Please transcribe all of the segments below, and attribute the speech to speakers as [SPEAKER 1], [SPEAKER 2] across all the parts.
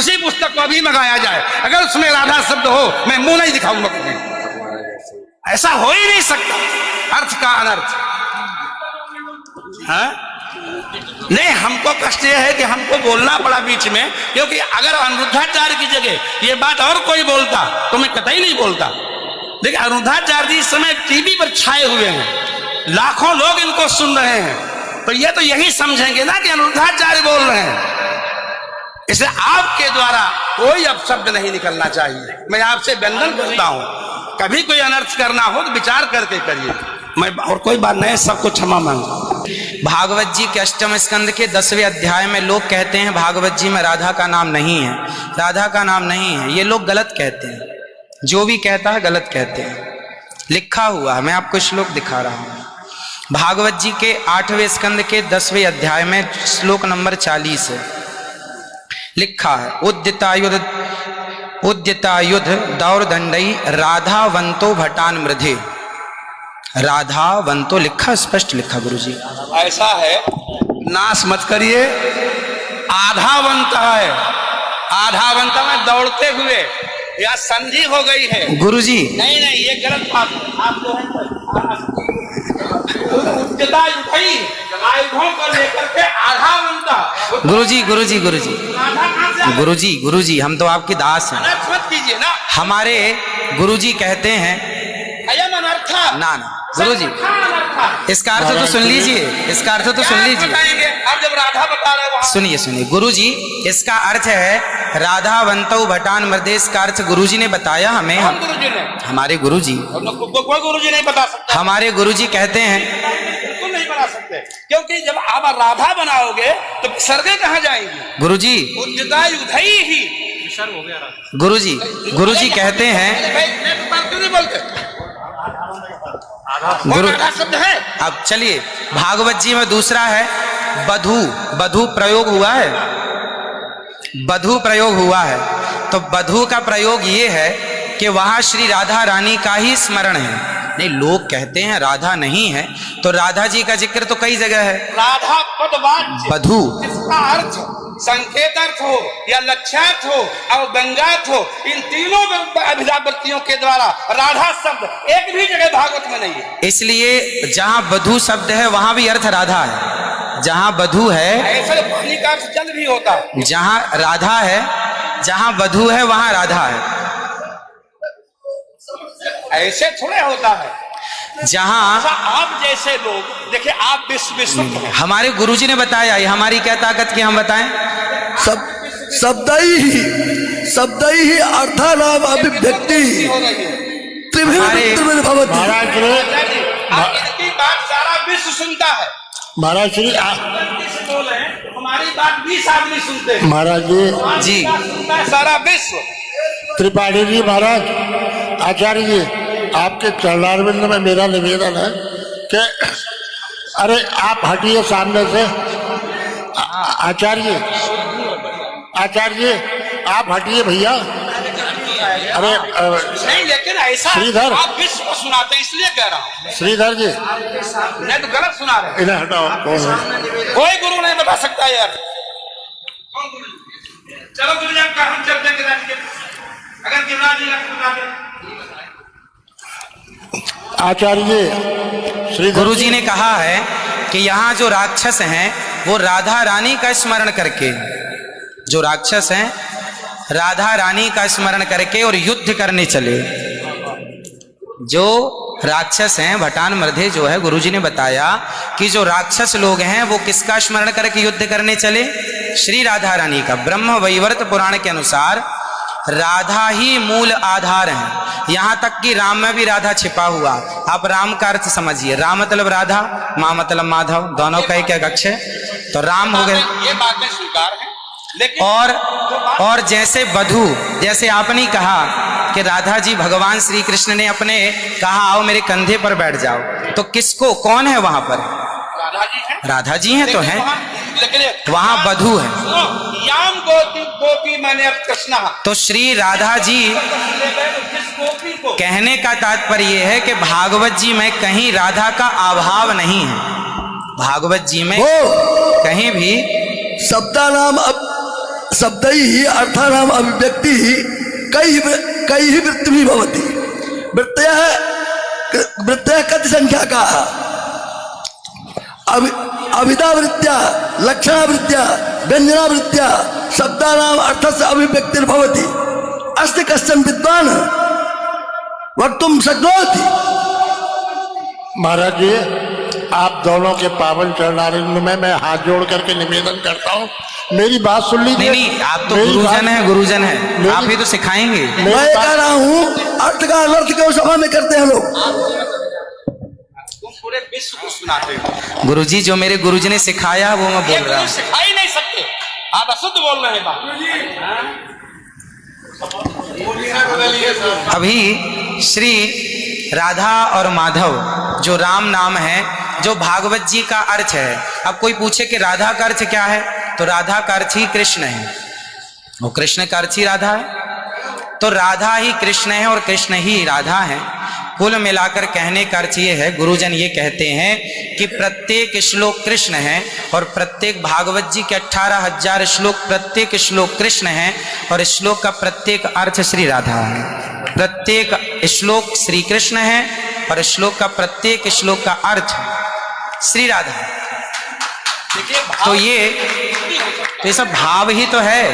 [SPEAKER 1] उसी पुस्तक को अभी मंगाया जाए, अगर उसमें राधा शब्द हो मैं मुंह नहीं दिखाऊंगा कभी। ऐसा हो ही नहीं सकता, अर्थ का अनर्थ। हाँ? नहीं, हमको कष्ट यह है कि हमको बोलना पड़ा बीच में, क्योंकि अगर अनिरुद्धाचार्य की जगह ये बात और कोई बोलता तो मैं कतई नहीं बोलता। देखिए, अनिरुद्धाचार्य जी इस समय टीवी पर छाए हुए हैं, लाखों लोग इनको सुन रहे हैं, तो ये तो यही समझेंगे ना कि अनिरुद्धाचार्य बोल रहे हैं। इसलिए आपके द्वारा कोई अपशब्द नहीं निकलना चाहिए। मैं आपसे वंदन करता हूं, कभी कोई अनर्थ करना हो तो विचार करके करिए। मैं और कोई बात नहीं, सबको क्षमा मांगता हूं।
[SPEAKER 2] भागवत जी के अष्टम स्कंद के 10वें अध्याय में लोग कहते हैं भागवत जी में राधा का नाम नहीं है, राधा का नाम नहीं है। ये लोग गलत कहते हैं, जो भी कहता है गलत कहते हैं। लिखा हुआ है, मैं आपको श्लोक दिखा रहा हूं। भागवत जी के 8वें स्कंद के 10वें अध्याय में श्लोक नंबर 40 है, लिखा है उद्यतायुध दौरदंडई राधावंतो भटान मृधे। राधावंतो लिखा, स्पष्ट लिखा गुरुजी।
[SPEAKER 1] ऐसा है, नाश मत करिए। आधावंत है, आधावंत में दौड़ते हुए, या संधि हो गई है
[SPEAKER 2] गुरुजी।
[SPEAKER 1] नहीं नहीं, ये गलत बात है। आप जो है आयुधों को लेकर के आधावंत।
[SPEAKER 2] गुरुजी गुरुजी गुरुजी गुरुजी गुरुजी, हम तो आपकी दास हैं,
[SPEAKER 1] मत कीजिए ना।
[SPEAKER 2] हमारे गुरुजी कहते हैं
[SPEAKER 1] अयम अनर्था
[SPEAKER 2] ना ना गुरुजी, इसका अर्थ तो सुन लीजिए, इसका अर्थ तो सुन लीजिए।
[SPEAKER 1] आप जब राधा बता रहे हो,
[SPEAKER 2] सुनिए सुनिए गुरुजी, इसका अर्थ है राधावंतो भटान मृदेश का अर्थ गुरुजी ने बताया हमें।
[SPEAKER 1] गुरुजी ने,
[SPEAKER 2] हमारे गुरुजी,
[SPEAKER 1] कोई गुरुजी नहीं बता सकता।
[SPEAKER 2] हमारे गुरुजी कहते हैं
[SPEAKER 1] बिल्कुल नहीं बना सकते, क्योंकि जब आप राधा बनाओगे तो सर्गे कहाँ जाएंगी गुरुजी? उद्यतायुधई ही
[SPEAKER 2] गुरुजी, गुरुजी कहते हैं
[SPEAKER 1] क्यों नहीं बोलते?
[SPEAKER 2] गुरु
[SPEAKER 1] शब्द है।
[SPEAKER 2] अब चलिए, भागवत जी में दूसरा है बधू। बधू प्रयोग हुआ है, बधू प्रयोग हुआ है। तो बधू का प्रयोग ये है कि वहां श्री राधा रानी का ही स्मरण है। नहीं, लोग कहते हैं राधा नहीं है, तो राधा जी का जिक्र तो कई जगह है।
[SPEAKER 1] राधा पदवाच्य
[SPEAKER 2] बधू,
[SPEAKER 1] इसका अर्थ संकेत अर्थ हो या लक्ष्यार्थ हो और व्यंग्यार्थ हो, इन तीनों अभिधावृत्तियों के द्वारा राधा शब्द एक भी जगह भागवत में नहीं है।
[SPEAKER 2] इसलिए जहां बधू शब्द है वहां भी अर्थ राधा है। जहां बधू है,
[SPEAKER 1] ऐसे पानी का अर्थ जल भी होता है।
[SPEAKER 2] जहां राधा है, जहां बधू है वहां राधा है।
[SPEAKER 1] ऐसे थोड़े होता है।
[SPEAKER 2] जहां
[SPEAKER 1] आप जैसे लोग देखिए, आप विश्व
[SPEAKER 2] हमारे गुरुजी ने बताया, ये हमारी क्या ताकत की हम बताएं?
[SPEAKER 3] शब्दई ही अर्थानाम अभिव्यक्ति त्रिभिन्न भवति।
[SPEAKER 1] इनकी बात सारा विश्व सुनता है।
[SPEAKER 4] महाराज श्री
[SPEAKER 1] बोले हमारी बात 20 आदमी सुनते हैं।
[SPEAKER 4] महाराज
[SPEAKER 2] जी
[SPEAKER 1] सुनता है सारा विश्व।
[SPEAKER 4] त्रिपाठी जी महाराज, आचार्य जी, आपके चरणारविंद में मेरा निवेदन है कि अरे आप हटिए सामने से। आचार्य जी आप हटिए भैया। अरे
[SPEAKER 1] नहीं, लेकिन ऐसा
[SPEAKER 4] श्रीधर,
[SPEAKER 1] आप विश्व को सुनाते हैं, इसलिए कह रहा हूँ।
[SPEAKER 4] श्रीधर जी
[SPEAKER 1] नहीं तो गलत सुना रहे।
[SPEAKER 4] इन्हें हटाओ।
[SPEAKER 1] कोई गुरु नहीं बता सकता यार। चलो गुरु जी का हम चलते हैं, अगर गिरिराज जी
[SPEAKER 4] आचार्य जी, श्री
[SPEAKER 2] गुरु जी ने कहा है कि यहाँ जो राक्षस हैं वो राधा रानी का स्मरण करके, जो राक्षस हैं राधा रानी का स्मरण करके और युद्ध करने चले। जो राक्षस हैं भटान मृधे जो है, गुरुजी ने बताया कि जो राक्षस लोग हैं वो किसका स्मरण करके युद्ध करने चले? श्री राधा रानी का। ब्रह्म वैवर्त पुराण के अनुसार राधा ही मूल आधार है। यहां तक कि राम में भी राधा छिपा हुआ। आप राम का अर्थ समझिए, राम मतलब राधा, माँ मतलब माधव, दोनों का एक अक्ष है, तो राम हो गए।
[SPEAKER 1] ये बातें स्वीकार है, लेकिन
[SPEAKER 2] और जैसे बधू, जैसे आपने कहा कि राधा जी भगवान श्री कृष्ण ने अपने कहा आओ मेरे कंधे पर बैठ जाओ, तो किसको, कौन है वहां पर? राधा जी हैं तो हैं, वहां बधू है।
[SPEAKER 1] याम गोपी मैंने अब कृष्णा,
[SPEAKER 2] तो श्री राधा जी कहने का तात्पर्य यह है कि भागवत जी में कहीं राधा का अभाव नहीं है। भागवत जी में कहीं भी
[SPEAKER 3] शब्दा नाम शब्दैः अर्थानाम अभिव्यक्ति कई वृत्तिः भवति। वृत्तयः कति संख्याकाः? अभिधावृत्त्या, लक्षणावृत्त्या, व्यंजनावृत्त्या शब्दानाम अर्थस्य अभिव्यक्तिर्भवति। अस्ति कश्चन विद्वान् वक्तुं शक्नोति?
[SPEAKER 4] महाराज जी, आप दोनों के पावन चरणारविंद में मैं हाथ जोड़ करके निवेदन करता हूँ, मेरी बात सुन लीजिए।
[SPEAKER 2] नहीं, आप तो गुरुजन हैं, गुरुजन हैं, आप ही तो सिखाएंगे।
[SPEAKER 3] मैं कह रहा हूँ अर्थ का अनर्थ क्यों सभा में करते हैं लोग?
[SPEAKER 1] पूरे विश्व को सुनाते हो।
[SPEAKER 2] गुरुजी, जो मेरे गुरुजी ने सिखाया वो मैं बोल रहा हूँ।
[SPEAKER 1] सिखा ही नहीं सकते, आप अशुद्ध बोल रहे हैं बात।
[SPEAKER 2] अभी श्री राधा और माधव जो राम नाम है, जो भागवत जी का अर्थ है। अब कोई पूछे कि राधा का अर्थ क्या है, तो राधा का अर्थ ही कृष्ण है, वो कृष्ण का अर्थ ही राधा है। तो राधा ही कृष्ण है और कृष्ण ही राधा है। कुल मिलाकर कहने का अर्थ ये है, गुरुजन ये कहते हैं कि प्रत्येक श्लोक कृष्ण है और प्रत्येक भागवत जी के 18,000 श्लोक, प्रत्येक श्लोक कृष्ण है और श्लोक का प्रत्येक अर्थ श्री राधा है। प्रत्येक श्लोक श्री कृष्ण है और श्लोक का प्रत्येक श्लोक का अर्थ श्री राधा है। तो ये सब भाव ही तो है,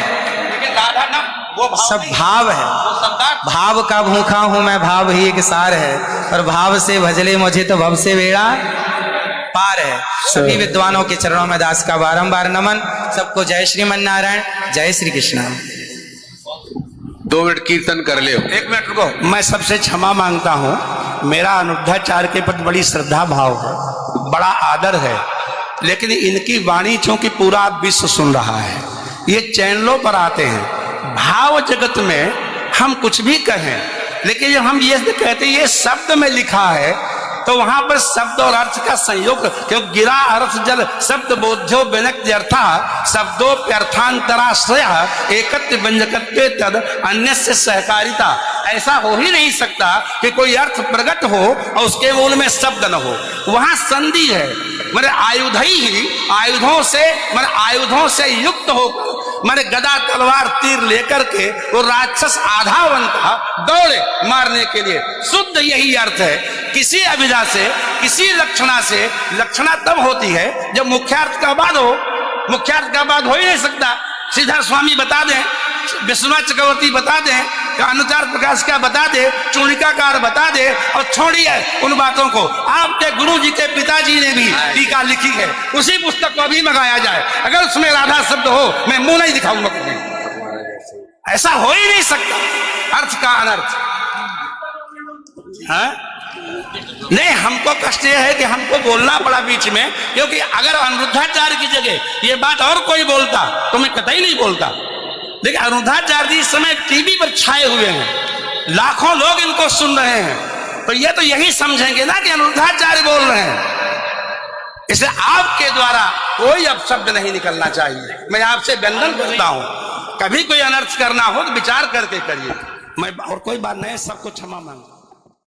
[SPEAKER 1] राधा ना वो भाव
[SPEAKER 2] सब
[SPEAKER 1] नहीं,
[SPEAKER 2] भाव है।
[SPEAKER 1] वो शब्दार्थ।
[SPEAKER 2] भाव का भूखा हूं मैं, भाव ही एक सार है, और भाव से भजले मुझे तो भव से बेड़ा पार है। सभी विद्वानों के चरणों में दास का बारंबार नमन। सबको जय श्रीमन नारायण, जय श्री कृष्ण।
[SPEAKER 5] 2 मिनट कीर्तन कर ले।
[SPEAKER 1] 1 मिनट रुको, मैं सबसे क्षमा मांगता हूं। मेरा अनिरुद्धाचार्य के प्रति बड़ी श्रद्धा भाव है, बड़ा आदर है, लेकिन इनकी वाणी चूंकि पूरा विश्व सुन रहा है, ये चैनलों पर आते हैं। भाव जगत में हम कुछ भी कहें, लेकिन जब हम ये कहते हैं ये शब्द में लिखा है, तो वहां पर शब्द और अर्थ का संयोग, क्योंकि गिरा अर्थ जल शब्द बोध्यो व्यनक्ति अर्था शब्दोप्यर्थांतराश्रय एकत्व व्यंजकत्वे तद अन्य से सहकारिता। ऐसा हो ही नहीं सकता कि कोई अर्थ प्रकट हो और उसके मूल में शब्द न हो। वहां संधि है, मेरे आयुधों से युक्त होकर मैंने गदा तलवार तीर लेकर के वो राक्षस आधा बनता दौड़े मारने के लिए। शुद्ध यही अर्थ है। किसी अभिधा से, किसी लक्षणा से, लक्षणा तब होती है जब मुख्यार्थ का बाद हो। मुख्यार्थ का बाद हो ही नहीं सकता। सीधा स्वामी बता दें, विश्वनाथ चक्रवर्ती बता दें, अनुचार प्रकाश का बता दे, चूड़िकाकार बता दे, और छोड़िए उन बातों को। आपके गुरु जी के पिताजी ने भी टीका लिखी है, उसी पुस्तक को भी मंगाया जाए। अगर उसमें राधा शब्द हो, मैं मुंह नहीं दिखाऊंगा तुम्हें। ऐसा हो ही नहीं सकता अर्थ का अनर्थ। हाँ? नहीं, हमको कष्ट यह है कि हमको बोलना पड़ा बीच में, क्योंकि अगर अनिरुद्धाचार्य की जगह ये बात और कोई बोलता तो मैं कतई नहीं बोलता। देखिए, अनिरुद्धाचार्य जी इस समय टीवी पर छाए हुए हैं, लाखों लोग इनको सुन रहे हैं, तो ये तो यही समझेंगे ना कि अनिरुद्धाचार्य बोल रहे हैं। इसलिए आपके द्वारा कोई अपशब्द नहीं निकलना चाहिए। मैं आपसे वंदन करता हूं, कभी कोई अनर्थ करना हो तो विचार करके करिए। मैं और कोई बात नहीं, सबको क्षमा मांगता हूं।